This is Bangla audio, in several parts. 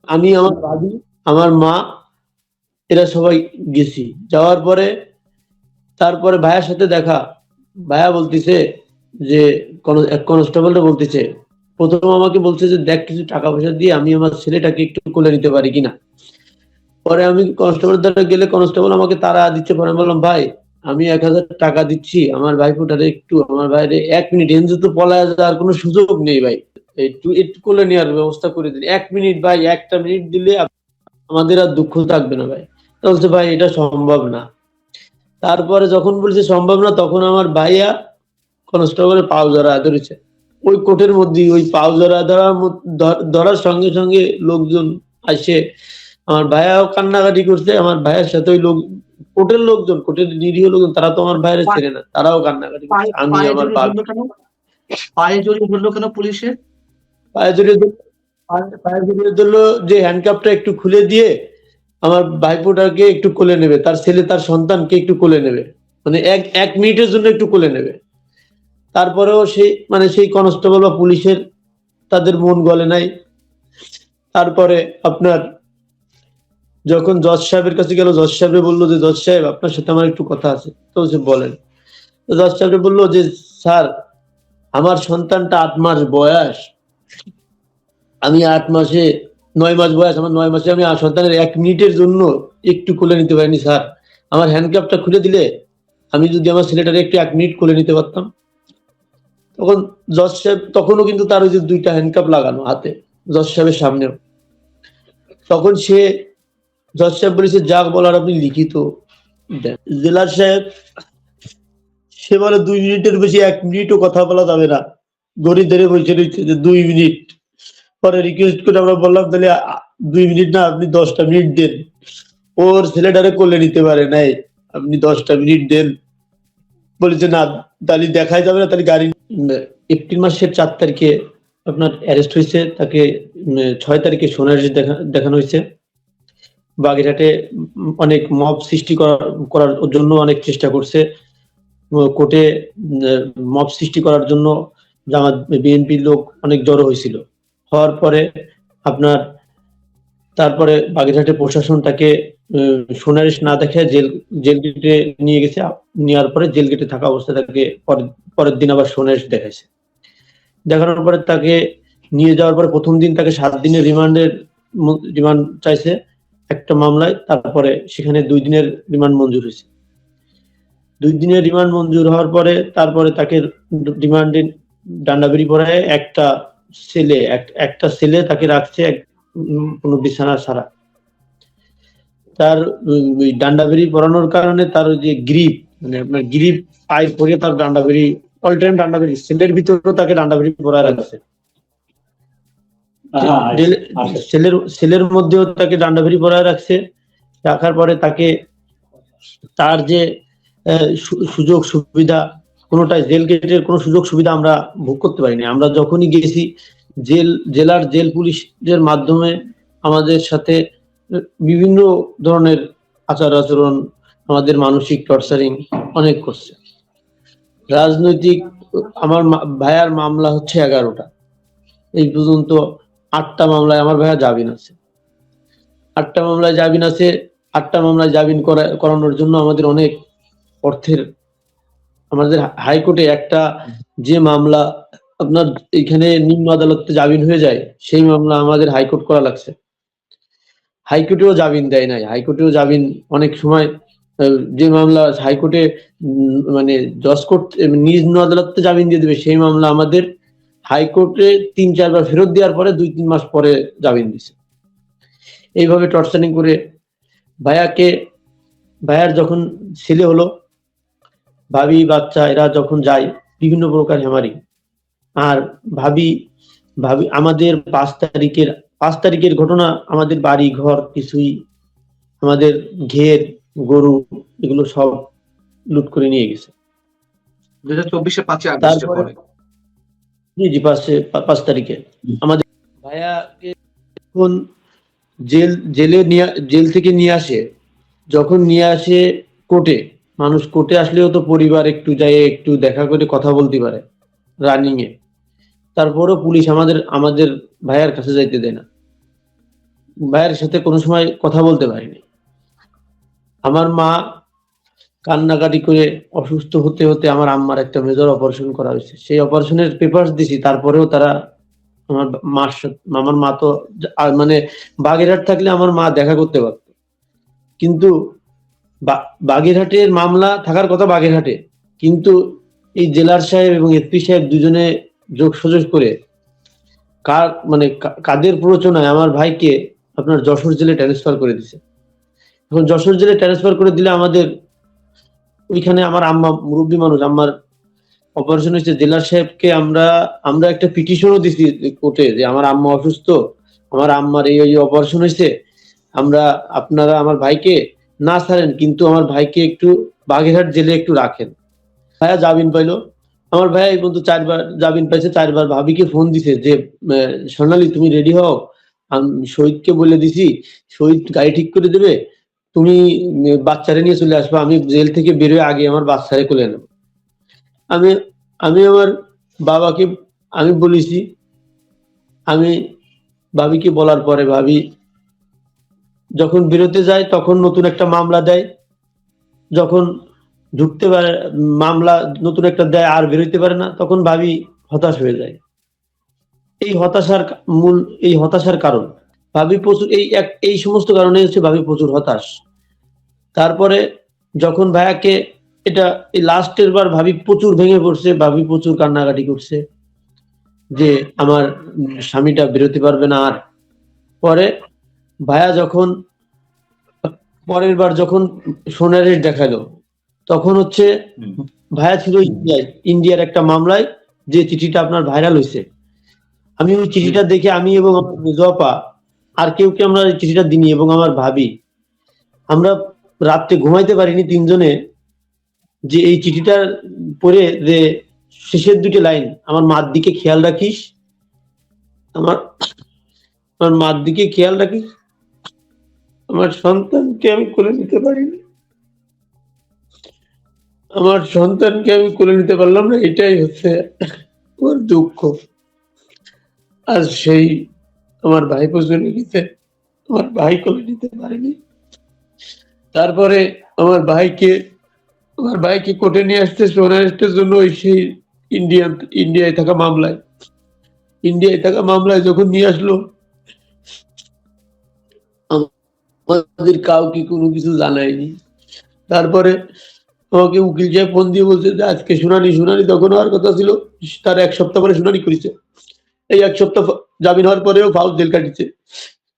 আমি, আমার দাদি, আমার মা, এরা সবাই গেছি। যাওয়ার পরে তারপরে ভাইয়ার সাথে দেখা। ভাইয়া বলতেছে যে এক কনস্টেবলটা বলতেছে, প্রথম আমাকে বলছে যে দেখ কিছু টাকা পয়সা দিয়ে আমি আমার ছেলেটাকে একটু কোলে নিতে পারি কিনা। পরে আমি কনস্টেবলের দ্বারা গেলে কনস্টেবল আমাকে তাড়া দিচ্ছে। পরে আমি বললাম, ভাই আমি 1000 টাকা দিচ্ছি, আমার ভাইফোঁটারে একটু, আমার ভাইরে 1 মিনিট এনজে তো পলায় যাওয়ার কোনো সুযোগ নেই ভাই, একটু একটু কোলে নেওয়ার ব্যবস্থা করে দিন। 1 মিনিট ভাই, 1টা মিনিট দিলে আমাদের আর দুঃখ থাকবে না ভাই। তো বলছে ভাই এটা সম্ভব না। তারপরে যখন বলছে সম্ভব না, তখন আমার ভাইয়া কনস্টেবলের পাও জড়ায় ধরেছে। ওই কোর্টের মধ্যে ওই পাও জড়া ধরার সঙ্গে সঙ্গে লোকজন আসে। আমার ভাইয়াও কান্নাকাটি করছে। আমার ভাইয়ের সাথে ওই লোক, কোর্টের লোকজন, কোর্টের নিরীহ লোকজন, তারা তো আমার ভাইয়ের ছেড়ে না, তারাও কান্নাকাটি করছে। আমি আমার পায়ে জড়িয়ে ধরলো কেন পুলিশে? পায়ে জড়িয়ে ধরলো যে হ্যান্ডকাপটা একটু খুলে দিয়ে আমার ভাইপোটাকে একটু কোলে নেবে, তার ছেলে তার সন্তানকে একটু কোলে নেবে, মানে এক মিনিটের জন্য একটু কোলে নেবে। তারপরেও সেই কনস্টেবল বা পুলিশের তাদের মন গলে নাই। তারপরে আপনার যখন জজ সাহেবের কাছে গেল, জজ সাহেব বললো যে জজ সাহেব আপনার সাথে আমার একটু কথা আছে। তো সে বলেন। তো জজ সাহেব বললো যে স্যার আমার সন্তানটা 8 মাস বয়স, আমি 9 মাস বয়স, আমার 9 মাসে আমি সন্তানের 1 মিনিটের জন্য একটু কোলে নিতে পারিনি স্যার। আমার হ্যান্ডকাপটা খুলে দিলে আমি যদি আমার ছেলেটাকে একটু 1 মিনিট কোলে নিতে পারতাম। তখন জজ সাহেব, তখনও কিন্তু তার ওই যে 2টা হ্যান্ডকাপ লাগানো হাতে, জজ সাহেবের সামনেও। তখন জজ সাহেব বলেছে যা বলার আপনি লিখিত দেন। জেলার সাহেব সে বলে 2 মিনিটের বেশি 1 মিনিটও কথা বলা যাবে না। ঘড়ি ধরে বসে রয়েছে যে 2 মিনিট। পরে রিকোয়েস্ট করে আমরা বললাম তাহলে 2 মিনিট না, আপনি 10টা মিনিট দেন। ওর ছেলেটারে কোলে নিতে পারে নাই, আপনি 10টা মিনিট দেন। বলেছে না তাহলে দেখাই যাবে না, তাহলে গাড়ি। এপ্রিল মাসের 4 তারিখে আপনার অ্যারেস্ট হয়েছে। তাকে 6 তারিখে সোনারগাঁয়ে দেখানো হয়েছে। বাগেরহাটে অনেক মব সৃষ্টি করার জন্য অনেক চেষ্টা করছে। কোর্টে মব সৃষ্টি করার জন্য জামাত বিএনপির লোক অনেক জড়ো হয়েছিল। হওয়ার পরে আপনার তারপরে বাগেরহাটে প্রশাসন তাকে সোনারিশ না দেখে জেল গেটে নিয়ে গেছে। নেওয়ার পরে জেল গেটে থাকা অবস্থায় তাকে পরের দিন আবার সোনারিশ দেখাইছে। দেখানোর পরে তাকে নিয়ে যাওয়ার পরে প্রথম দিন তাকে 7 দিনের রিমান্ড চাইছে একটা মামলায়। তারপরে সেখানে 2 দিনের রিমান্ড মঞ্জুর হয়েছে। 2 দিনের রিমান্ড মঞ্জুর হওয়ার পরে তারপরে তাকে রিমান্ডে ডান্ডাবেড়ি পড়ায় একটা ছেলে তাকে রাখছে কোনো বিছানা ছাড়া। তার ডান্ডাবেড়ি পরানোর কারণে তার ওই যে গ্রিপ, মানে আপনার গ্রিপ পায়ে পরে তার ডান্ডাবেড়ি, অল টাইম ডান্ডাবেড়ি, সেলের ভিতরেও তাকে ডান্ডাবেড়ি পরায় রাখছে। সেলের মধ্যেও তাকে ডান্ডাবেড়ি পরায় রাখছে। রাখার পরে তাকে তার যে সুযোগ সুবিধা কোনোটাই, জেল গেটের কোনো সুযোগ সুবিধা আমরা ভোগ করতে পারিনি। আমরা যখনই গেছি জেলার জেল পুলিশের মাধ্যমে আমাদের সাথে বিভিন্ন ধরনের আচরণ, আমাদের মানসিক টর্চারিং অনেক করছে। রাজনৈতিক, আমার ভাইয়ার মামলা হচ্ছে 11টা, এই পর্যন্ত 8টা মামলায় আমার ভাইয়া জামিন আছে। 8টা মামলায় জামিন আছে। 8টা মামলায় জামিন করানোর জন্য আমাদের অনেক অর্থের, আমাদের হাইকোর্টে একটা যে মামলা আপনার এখানে নিম্ন আদালতে জামিন হয়ে যায়, সেই মামলা আমাদের হাইকোর্ট করা লাগছে। হাইকোর্টেও জামিন দেয় নাই। হাইকোর্টেও জামিন অনেক সময়, যে মামলা হাইকোর্টে মানে জজ কোর্ট নিম্ন আদালতে জামিন দিয়ে দেবে, সেই মামলা আমাদের হাইকোর্টে 3-4 বার ফেরত দেওয়ার পরে 2-3 মাস পরে জামিন দিছে। এইভাবে টর্চারিং করে ভাইয়ার যখন ছেলে হলো, ভাবি বাচ্চা এরা যখন যায় বিভিন্ন প্রকার হেমারি। আর ভাবি আমাদের 5 তারিখের ঘটনা, আমাদের বাড়ি ঘর কিছুই, আমাদের ঘের গরু এগুলো সব লুট করে নিয়ে গেছে 2024 5 তারপরে। জি 5 তারিখে আমাদের ভাইয়াকে যখন জেল থেকে নিয়ে আসে, যখন নিয়ে আসে কোর্টে, মানুষ কোর্টে আসলেও তো পরিবার একটু যায়, একটু দেখা করে কথা বলতে পারে রানিং এ। তারপরও পুলিশ আমাদের ভাইয়ার কাছে যাইতে দেয় না। ভাইয়ের সাথে কোনো সময় কথা বলতে পারিনি। আমার মা কান্নাকাটি করে অসুস্থ হতে হতে আমার আম্মার একটা মেজর অপারেশন করা হয়েছে। সেই অপারেশনের পেপারস দিছি, তারপরেও তারা আমার আমার মা তো মানে বাগেরহাট থাকলে আমার মা দেখা করতে পারত, কিন্তু বাগেরহাটের মামলা থাকার কথা বাগেরহাটে, কিন্তু এই জেলার সাহেব এবং এসপি সাহেব দুজনে যোগ সজোগ করে কাদের প্ররোচনায় আমার ভাইকে আপনার যশোর জেলে ট্রান্সফার করে দিছে। এখন যশোর জেলে ট্রান্সফার করে দিলে আমাদের ওইখানে আমার আম্মা মুরব্বী মানুষ, আমার অপারেশন হয়েছে, জেলার সাহেবকে আমরা একটা পিটিশনও দিছি কোর্টে যে আমার আম্মা অসুস্থ, আমার আম্মার এই অপারেশন হয়েছে, আপনারা আমার ভাইকে না ছাড়েন, কিন্তু আমার ভাইকে একটু বাগেরহাট জেলে একটু রাখেন। ভাইয়া জামিন পাইলো। আমার ভাইয়া এই পর্যন্ত 4বার জামিন পাইছে। 4বার ভাবিকে ফোন দিছে যে সোনালী তুমি রেডি হও, আমি শহীদকে বলে দিছি, শহীদ গাড়ি ঠিক করে দেবে, তুমি বাচ্চারে নিয়ে চলে আসবে, আমি জেল থেকে বেরোয় আগে আমার বাচ্চারে কোলে নেব। আমি আমি আমার বাবাকে আমি বলেছি, আমি ভাবিকে বলার পরে ভাবি যখন বেরোতে যায় তখন নতুন একটা মামলা দেয়, যখন ঢুকতে পারে মামলা নতুন একটা দেয় আর বেরোতে পারে না, তখন ভাবি হতাশ হয়ে যায়। এই হতাশার কারণ ভাবি প্রচুর, এই সমস্ত কারণে হচ্ছে ভাবি প্রচুর হতাশ। তারপরে যখন ভাইয়াকে এটা এই লাস্টের বার ভাবি প্রচুর ভেঙে পড়ছে, ভাবি প্রচুর কান্নাকাটি করছে যে আমার স্বামীটা বেরোতে পারবে না। আর পরে ভাইয়া যখন পরের বার যখন সোনারের দেখালো, তখন হচ্ছে ভাইয়া ছিল ইন্ডিয়ার একটা মামলায়, যে চিঠিটা আপনার ভাইরাল হয়েছে। আমি ওই চিঠিটা দেখে আমি এবং আমার মেজপা আর কেউ আমরা চিঠিটা দিনি, এবং আমার ভাবি আমরা রাত্রে ঘুমাইতে পারিনি তিনজনে, যে এই চিঠিটা পড়ে যে শেষের দুটি লাইন, আমার মার দিকে খেয়াল রাখিস, আমার মার দিকে খেয়াল রাখিস, আমার সন্তানকে আমি কোলে নিতে পারিনি, আমার সন্তানকে আমি কোলে নিতে পারলাম না, এটাই হচ্ছে ওর দুঃখ। আর সেই আমার ভাই পর্যন্ত গেছে, আমার ভাই কোলে নিতে পারেনি। তারপরে আমার ভাইকে কোর্টে নিয়ে আসতে সোনারেস্টের জন্য সেই ইন্ডিয়ায় থাকা মামলায় যখন নিয়ে আসলো, আমাদের কাউকে কোনো কিছু জানায়নি। তারপরে আমাকে উকিল সাহেব ফোন দিয়ে বলছে যে আজকে শুনানি, তখন হওয়ার কথা ছিল, তার 1 সপ্তাহ পরে শুনানি করেছে। এই 1 সপ্তাহ জামিন হওয়ার পরেও ফাউল জেল কাটিছে।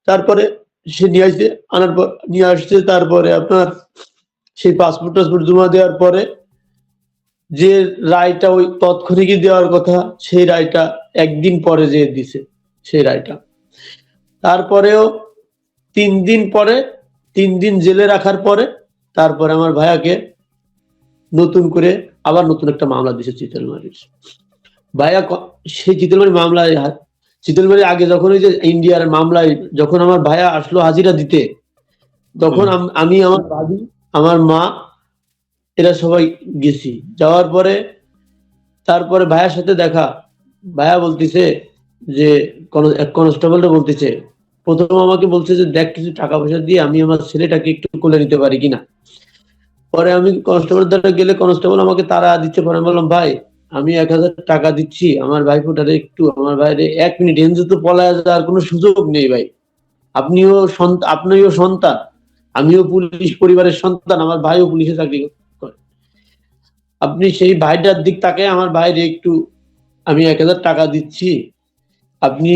তারপরে সে নিয়ে আসছে, তারপরে আপনার সেই পাসপোর্ট জমা দেওয়ার পরে যে রায়টা ওই তৎক্ষণিকই দেওয়ার কথা, সেই রায়টা একদিন পরে যে দিছে সেই রায়টা। তারপরেও 3 দিন জেলে রাখার পরে তারপরে আমার ভাইয়াকে নতুন করে আবার নতুন একটা মামলা দিছে চিতলমারির। ভাইয়া সেই চিতলমারির আগে যখন ওই যে ইন্ডিয়ার মামলায় যখন আমার ভাইয়া আসলো হাজিরা দিতে, তখন আমি, আমার ভাবি, আমার মা, এরা সবাই গেছি। যাওয়ার পরে তারপরে ভাইয়ার সাথে দেখা, ভাইয়া বলতেছে যে কনস্টেবলটা বলতেছে, প্রথম আমাকে বলছে যে দেখ কিছু টাকা পয়সা দিয়ে আমি আমার ছেলেটাকে একটু কোলে নিতে পারি কিনা। পরে আমি কনস্টেবল দ্বারা গেলে কনস্টেবল আমাকে তারা দিচ্ছে। পরে আমি বললাম ভাই আমি 1000 টাকা দিচ্ছি, আমার ভাইফোঁটারে একটু, আমার ভাইরে 1 মিনিট এনজে তো পলায় যাওয়ার কোনো সুযোগ নেই ভাই, আপনিও সন্তান, আমিও পুলিশ পরিবারের সন্তান, আমার ভাইও পুলিশে চাকরি করে, আপনি সেই ভাইটার দিক তাকে আমার ভাইরে একটু, আমি 1000 টাকা দিচ্ছি, আপনি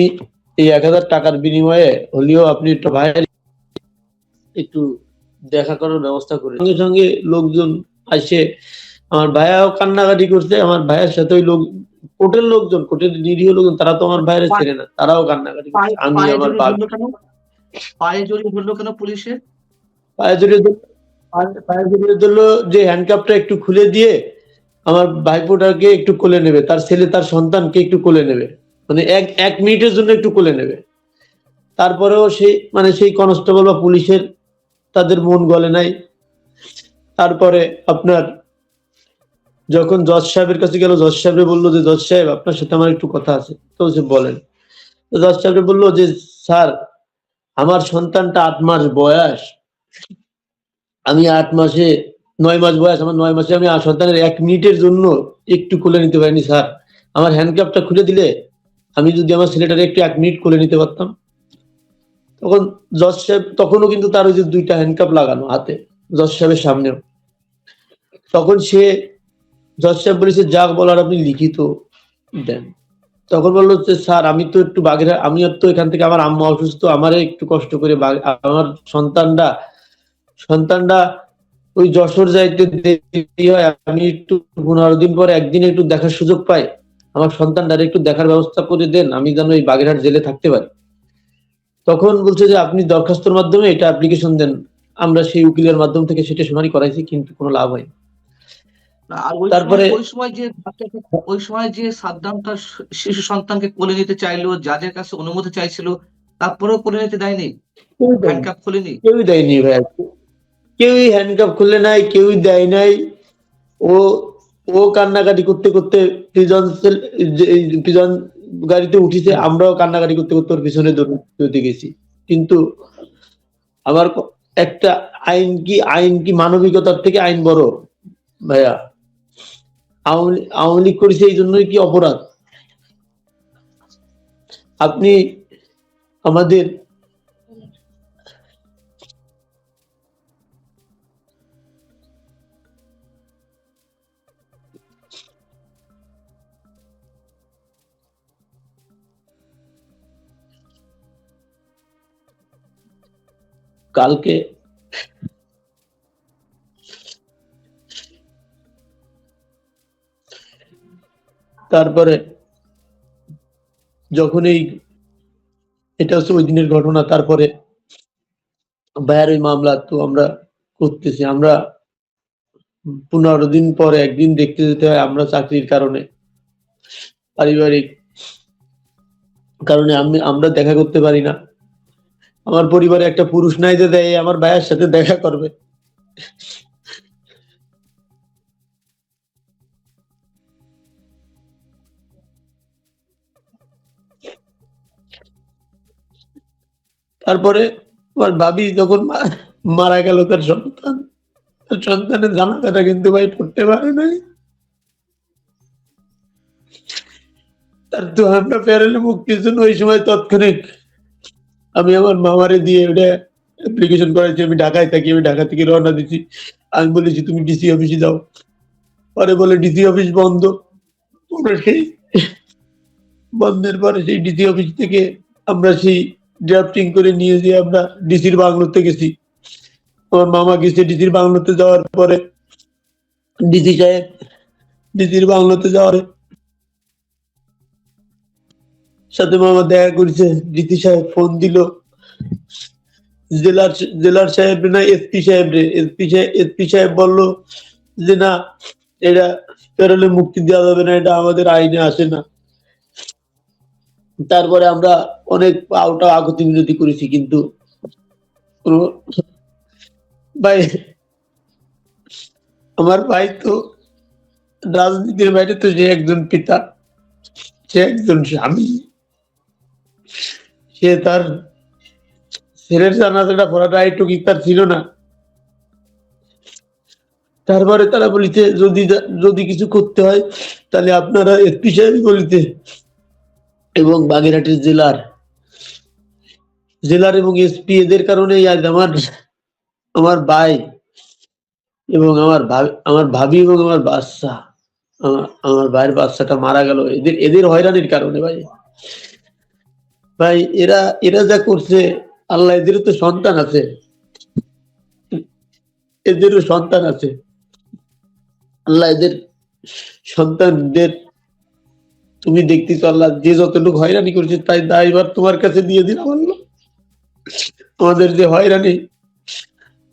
এই 1000 টাকার বিনিময়ে হলেও আপনি একটা ভাইয়ের একটু দেখা করার ব্যবস্থা করে। সঙ্গে সঙ্গে লোকজন আসে, আমার ভাইয়াও কান্নাকাটি করছে, আমার ভাইয়ের সাথে ওই কোর্টের লোকজন, কোর্টের নিরীহ লোকজন, তারা তো আমার ভাইয়ের ছেড়ে না, তারাও কান্নাকাটি করছে। আমি আমার পায়ে জড়িয়ে ধরলো কেন পুলিশে? পায়ে জড়িয়ে ধরলো যে হ্যান্ডকাপটা একটু খুলে দিয়ে আমার ভাইপোটাকে একটু কোলে নেবে, তার ছেলে তার সন্তানকে একটু কোলে নেবে, মানে এক মিনিটের জন্য একটু কোলে নেবে। তারপরেও সেই কনস্টেবল বা পুলিশের তাদের মন গলে নাই। তারপরে আপনার যখন জজ সাহেবের কাছে গেল, জজ সাহেব বললো যে জজ সাহেব আপনার সাথে আমার একটু কথা আছে। তো সে বলেন। তো জজ সাহেব বললো যে স্যার আমার সন্তানটা 8 মাস বয়স, আমি 9 মাস বয়স, আমার 9 মাসে আমি সন্তানের 1 মিনিটের জন্য একটু কোলে নিতে পারিনি স্যার। আমার হ্যান্ডকাপটা খুলে দিলে আমি যদি আমার ছেলেটাকে একটু 1 মিনিট কোলে নিতে পারতাম। তখন জজ সাহেব, তখনও কিন্তু তার ওই যে 2টা হ্যান্ডকাপ লাগানো হাতে, জজ সাহেবের সামনেও। তখন জজ সাহেব বলেছে, যা বলার আপনি লিখিত দেন। তখন বললো যে, স্যার আমি তো একটু আমি তো এখান থেকে, আমার আম্মা অসুস্থ, আমারে একটু কষ্ট করে আমার সন্তানটা ওই যশোর যাইতে দেরি হয়, আমি একটু 15 দিন পরে একদিন একটু দেখার সুযোগ পাই, আমার সন্তানটার একটু দেখার ব্যবস্থা করে দেন, আমি যেন এই বাগেরহাট জেলে থাকতে পারি। তখন বলছে যে, আপনি দরখাস্তর মাধ্যমে এটা অ্যাপ্লিকেশন দেন। আমরা সেই উকিলের মাধ্যম থেকে সেটা শুনানি করাইছি, কিন্তু কোনো লাভ হয়নি। আর তারপরে ওই সময় যে সাদ্দাম তার শিশু সন্তানকে কোলে নিতে চাইলো, জাজের কাছে অনুমতি চাইছিল, তারপরেও কোলে নিতে দেয়নি, হ্যান্ডকাপ খুলেনি। কেউই দেয়নি ভাই, কেউই হ্যান্ডকাপ খুলে নাই, কেউই দেয় নাই। ও ও কান্নাকাটি করতে করতে প্রিজন গাড়িতে উঠিছে, আমরাও কান্নাকাটি করতে করতে ওর পিছনে দৌড়তে গেছি। কিন্তু আমার একটা আইন কি মানবিকতার থেকে আইন বড় ভাইয়া? আওয়ামী লীগ করেছে এই জন্যই কি অপরাধ? আপনি আমাদের কালকে তারপরে যখন এটা হচ্ছে ওই দিনের ঘটনা, তারপরে ভাইয়ের ওই মামলা তো আমরা করতেছি, আমরা 15 দিন পরে একদিন দেখতে যেতে হয়, আমরা চাকরির কারণে, পারিবারিক কারণে আমরা দেখা করতে পারি না। আমার পরিবারে একটা পুরুষ নাই যে দেয় আমার ভাইয়ের সাথে দেখা করবে। তারপরে আমার ভাবি যখন মারা গেল, তার সন্তানের জানাজাটা কিন্তু ভাই পড়তে পারে নাই। তার তো আমরা প্যারেলে মুক্তির জন্য ওই সময় তৎক্ষণিক আমি আমার মামারে দিয়ে ওটা অ্যাপ্লিকেশন করেছি। আমি ঢাকায় থাকি, আমি ঢাকা থেকে রওনা দিচ্ছি। আমি বলেছি তুমি ডিসি অফিসে যাও, পরে বলে ডিসি অফিস বন্ধ। আমরা সেই বন্ধের পরে সেই ডিসি অফিস থেকে আমরা সেই ড্রাফটিং করে নিয়ে যেয়ে আমরা ডিসির বাংলোতে গেছি। আমার মামা গেছে ডিসির বাংলোতে, যাওয়ার পরে ডিসির বাংলোতে যাওয়ার সাথে মামা দেখা করেছে। ডিসি সাহেব ফোন দিল জেলার সাহেব না এসপি সাহেব রে, এসপি সাহেব বললো যে না, এটা প্যারোলে মুক্তি দেওয়া যাবে না, এটা আমাদের আইনে আসে না। তারপরে আমরা অনেক আউটা আগতি বিনতি করেছি, কিন্তু ভাই আমার ভাই তো রাজনীতির বাইরে তো সে একজন পিতা, সে একজন স্বামী, সে তার ছেলের জানাজাটা পড়াটা এইটুকু তার ছিল না। তারপরে তারা বলিতে যদি কিছু করতে হয় তাহলে আপনারা এসপি সাহেব বলিতে, এবং বাগেরহাটের জেলার এবং এসপি এদের কারণে আজ আমার ভাই এবং আমার ভাবি এবং আমার বাচ্চা, আমার ভাইয়ের বাচ্চাটা মারা গেল এদের হয়রানির কারণে। ভাই এরা যা করছে, আল্লাহ, এদেরও তো সন্তান আছে, এদেরও সন্তান আছে। আল্লাহ এদের সন্তানদের তুমি দেখতেছ, আল্লাহ যে যতটুকু হয়রানি করছে তাই দায়ভার তোমার কাছে দিয়ে দিলাম আল্লাহ। আমাদের যে হয়রানি,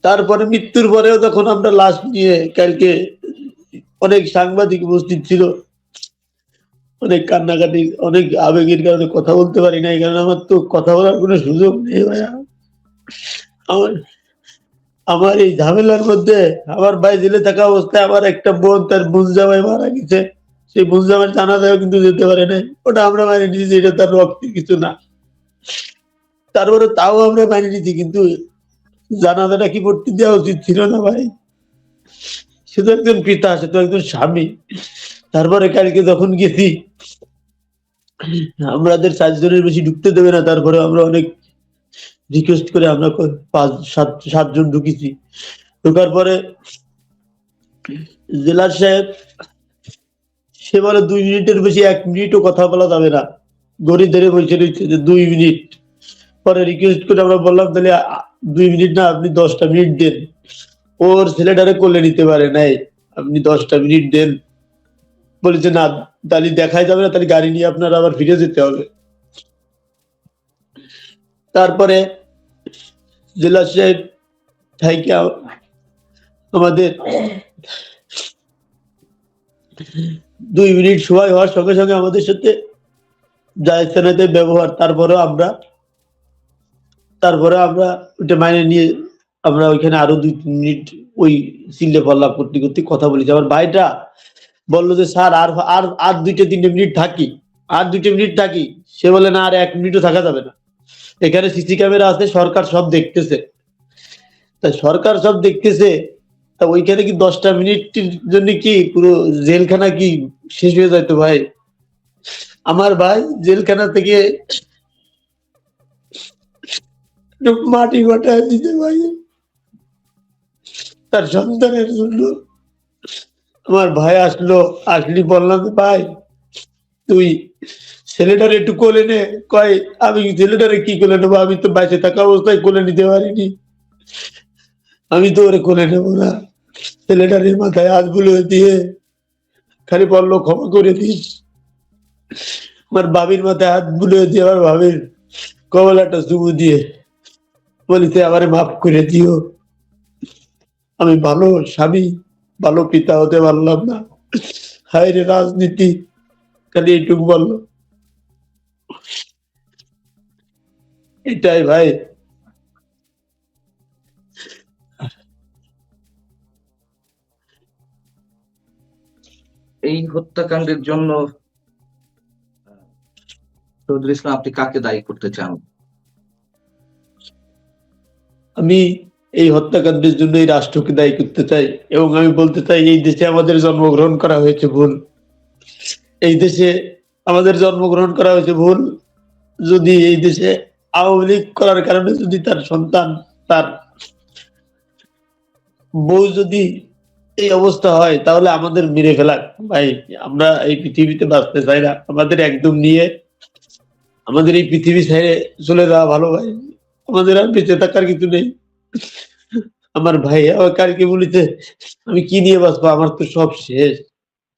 তারপরে মৃত্যুর পরেও যখন আমরা লাশ নিয়ে, কালকে অনেক সাংবাদিক উপস্থিত ছিল, অনেক কান্নাকাটি, অনেক আবেগের কারণে কথা বলতে পারি না, এই কারণে আমার তো কথা বলার কোনো সুযোগ নেই ভাইয়া। আমার এই ঝামেলার মধ্যে আমার ভাই জেলে থাকা অবস্থায় আমার একটা বোন, তার বোন জামাই মারা গেছে, সেই বোন জামাই জানাজাও কিন্তু যেতে পারে নাই। ওটা আমরা মানে নিয়েছি, এটা তার রক্তের কিছু না। তারপরে তাও আমরা মানি নিছি, কিন্তু জানাজাটা কি পড়তে দেওয়া উচিত ছিল না ভাই? সে তো একজন পিতা, সে তো একজন স্বামী। তারপরে কালকে যখন গেছি, আমাদের 4 জনের বেশি ঢুকতে দেবে না, তারপরে আমরা অনেক রিকোয়েস্ট করে আমরা 5 7 জন ঢুকেছি। ঢোকার পরে জেলার সাহেব সে বলে 2 মিনিটের বেশি 1 মিনিটও কথা বলা যাবে না। ঘড়ি ধরে বসে রয়েছে যে 2 মিনিট। পরে রিকোয়েস্ট করে আমরা বললাম, তাহলে 2 মিনিট না, আপনি 10টা মিনিট দেন। ওর ছেলেটারে কোলে নিতে পারে নাই, আপনি 10টা মিনিট দেন। বলেছে না, তাহলে দেখাই যাবে না, তাহলে গাড়ি নিয়ে আপনার আবার ফিরে যেতে হবে। তারপরে জেলা সাহেব থাইকে আমাদের 2 মিনিট সময় হওয়ার সঙ্গে সঙ্গে আমাদের সাথে জায়েজ ব্যবহার। তারপরে আমরা ওইটা মাইনে নিয়ে আমরা ওইখানে আরো 2-3 মিনিট ওই চিল্লে পাল্লা করতে করতে কথা বলেছি। আমার ভাইটা বললো যে স্যার আর আর আর 2-3 মিনিট থাকি, আর 2 মিনিট থাকি। সে বলে না, আর 1 মিনিটও থাকা যাবে না, এখানে সিসি ক্যামেরা আছে, সরকার সব দেখতেছে। তা সরকার সব দেখতেছে, তা ওইখানে কি 10টা মিনিটের জন্য কি পুরো জেলখানা কি শেষ হয়ে যাইতো ভাই? আমার ভাই জেলখানা থেকে মাটি গোটায় দিতে ভাই তার সন্তানের জন্য। আমার ভাই আসলি বললাম, ভাই তুই ছেলেটারে একটু কোলে নে। কয় আমি ছেলেটারে কি কোলে নেবো, আমি তো বাইরে থাকা অবস্থায় কোলে নিতে পারিনি, আমি তো ওরে কোলে নেবো না। ছেলেটার মাথায় হাত বুলিয়ে দিয়ে খালি বললো, ক্ষমা করে দিস। আমার ভাবির মাথায় হাত বুলিয়ে দিয়ে আমার ভাবির কমলাটা চুমু দিয়ে বলিতে আমারে মাফ করে দিও, আমি ভালো স্বামী ভালো পিতা হতে পারলাম না। হায় রে রাজনীতি, খালি এইটুকু বললো। এটাই ভাই। এই হত্যাকাণ্ডের জন্য শহীদুল ইসলাম, আপনি কাকে দায়ী করতে চান? আমি এই হত্যাকাণ্ডের জন্য এই রাষ্ট্রকে দায়ী করতে চাই, এবং আমি বলতে চাই এই দেশে আমাদের জন্মগ্রহণ করা হয়েছে ভুল। এই দেশে আমাদের জন্মগ্রহণ করা হয়েছে ভুল। যদি এই দেশে আওয়ামী লীগ করার কারণে যদি তার সন্তান, তার বউ যদি এই অবস্থা হয়, তাহলে আমাদের মেরে ফেলা ভাই। আমরা এই পৃথিবীতে বাঁচতে চাই না, আমাদের একদম নিয়ে আমাদের এই পৃথিবী ছেড়ে চলে যাওয়া ভালো ভাই। আমাদের আর বেঁচে থাকার কিছু নেই। আমার ভাই আমার কালকে বলেছে, আমি কি নিয়ে বাঁচবো, আমার তো সব শেষ,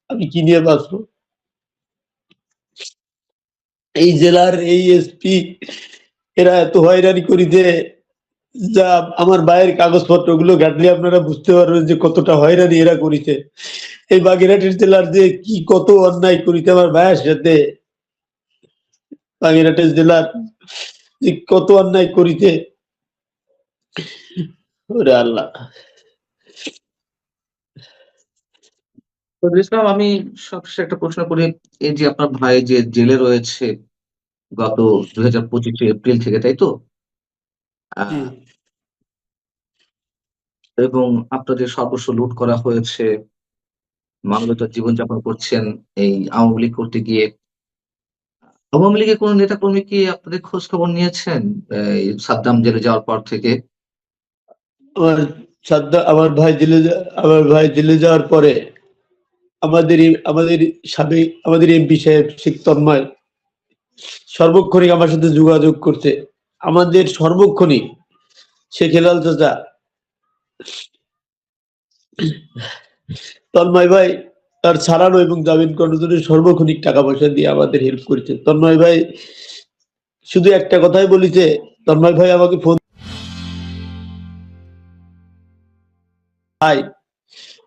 আমি কি নিয়ে বাঁচবো? এই জেলার এই এসপি এরা এত হয়রানি করিতে, যা আমার ভাইয়ের কাগজপত্র গুলো ঘাটলে আপনারা বুঝতে পারবেন যে কতটা হয়রানি এরা করিতে। এই বাগেরহাটের জেলার যে কি কত অন্যায় করিতে আমার ভাইয়ের সাথে, বাগেরহাটের জেলার যে কত অন্যায় করিতে, ওরে আল্লাহ। শহীদুল ইসলাম, আমি সবশেষে একটা প্রশ্ন করি। এই যে আপনার ভাই যে জেলে রয়েছে গত 2025 এপ্রিল থেকে, তাই তো? জি। আহ, এবং আপনার যে সর্বস্ব লুট করা হয়েছে, মানবতার জীবনযাপন করছেন এই আওয়ামী লীগ করতে গিয়ে। আওয়ামী লীগের কোন নেতা কর্মী কি আপনাদের খোঁজ খবর নিয়েছেন এই সাদ্দাম জেলে যাওয়ার পর থেকে? আমার আমার ভাই জেলে যাওয়ার পরে আমাদের এমপি সাহেব শেখ তন্ময় সর্বক্ষণিক আমার সাথে যোগাযোগ করতে। আমাদের সর্বক্ষণিক শেখ হেলাল চাচা, তন্ময় ভাই তার ছাড়ানো এবং জামিন করানোর জন্য সর্বক্ষণিক টাকা পয়সা দিয়ে আমাদের হেল্প করেছে। তন্ময় ভাই শুধু একটা কথাই বলেছে, তন্ময় ভাই আমাকে ফোন, ভাই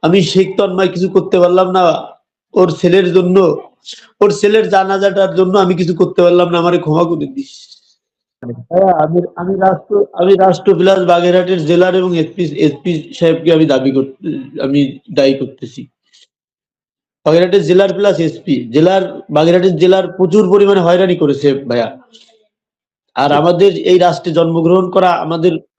আমি শেখ তন্ময় কিছু করতে পারলাম না, ওর ছেলের জন্য, ওর ছেলের জানাজাটার জন্য আমি কিছু করতে পারলাম না, আমারে ক্ষমা করে দিস। হ্যাঁ, আমি রাষ্ট্র প্লাস বাগেরহাটের জেলার এবং এসপি সাহেবকে আমি দায়ী করতেছি। বাগেরহাটের জেলার প্লাস এসপি বাগেরহাটের জেলার প্রচুর পরিমাণে হয়রানি করেছে ভাইয়া। আর জি। আমাদের এই রাষ্ট্রে জন্মগ্রহণ করা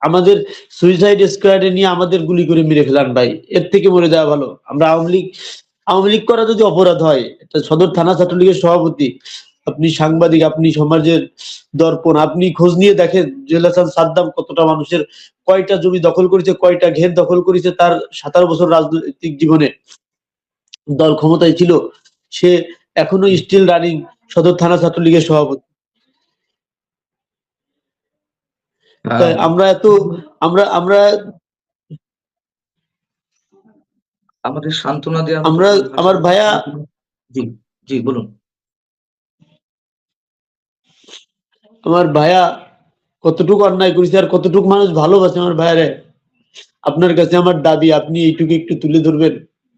আমাদের সুইসাইড স্কোয়াডে নিয়ে আমাদের গুলি করে মেরে ফেলান ভাই। এর থেকে মরে যাওয়া ভালো। আমরা আওয়ামী লীগ করা যদি অপরাধ হয়, একটা সদর থানা ছাত্রলীগের সভাপতি, আপনি সাংবাদিক, আপনি সমাজের দর্পণ, আপনি খোঁজ নিয়ে দেখেন জুয়েল হাসান সাদ্দাম কতটা মানুষের কয়টা জমি দখল করেছে, কয়টা ঘের দখল করেছে তার 17 বছর রাজনৈতিক জীবনে। দল ক্ষমতায় ছিল। সে এখনো স্টিল রানিং সদর থানা ছাত্রলীগের সভাপতি। আম আমরা এত আমরা আমরা আমাদের সান্ত্বনা দেওয়ার মতো আমরা কোনো ভাষা আমার ভাইয়া জি, জি বলুন। আমার ভাইয়া কতটুকু অন্যায় করেছে আর কতটুকু মানুষ ভালোবাসে আমার ভাইয়ারে। আপনার কাছে আমার দাবি, আপনি এইটুকু একটু তুলে ধরবেন।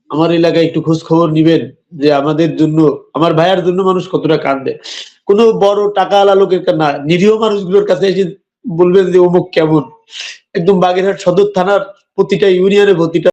আমার এলাকায় একটু খোঁজ খবর নিবেন যে আমাদের জন্য, আমার ভাইয়ার জন্য মানুষ কতটা কান্দে। কোনো বড় টাকাওয়ালা লোকের না, নিরীহ মানুষগুলোর কাছে এসে বলবেন যে অমুক কেমন। একদম বাগেরহাট সদর থানার প্রতিটা ইউনিয়নে প্রতিটা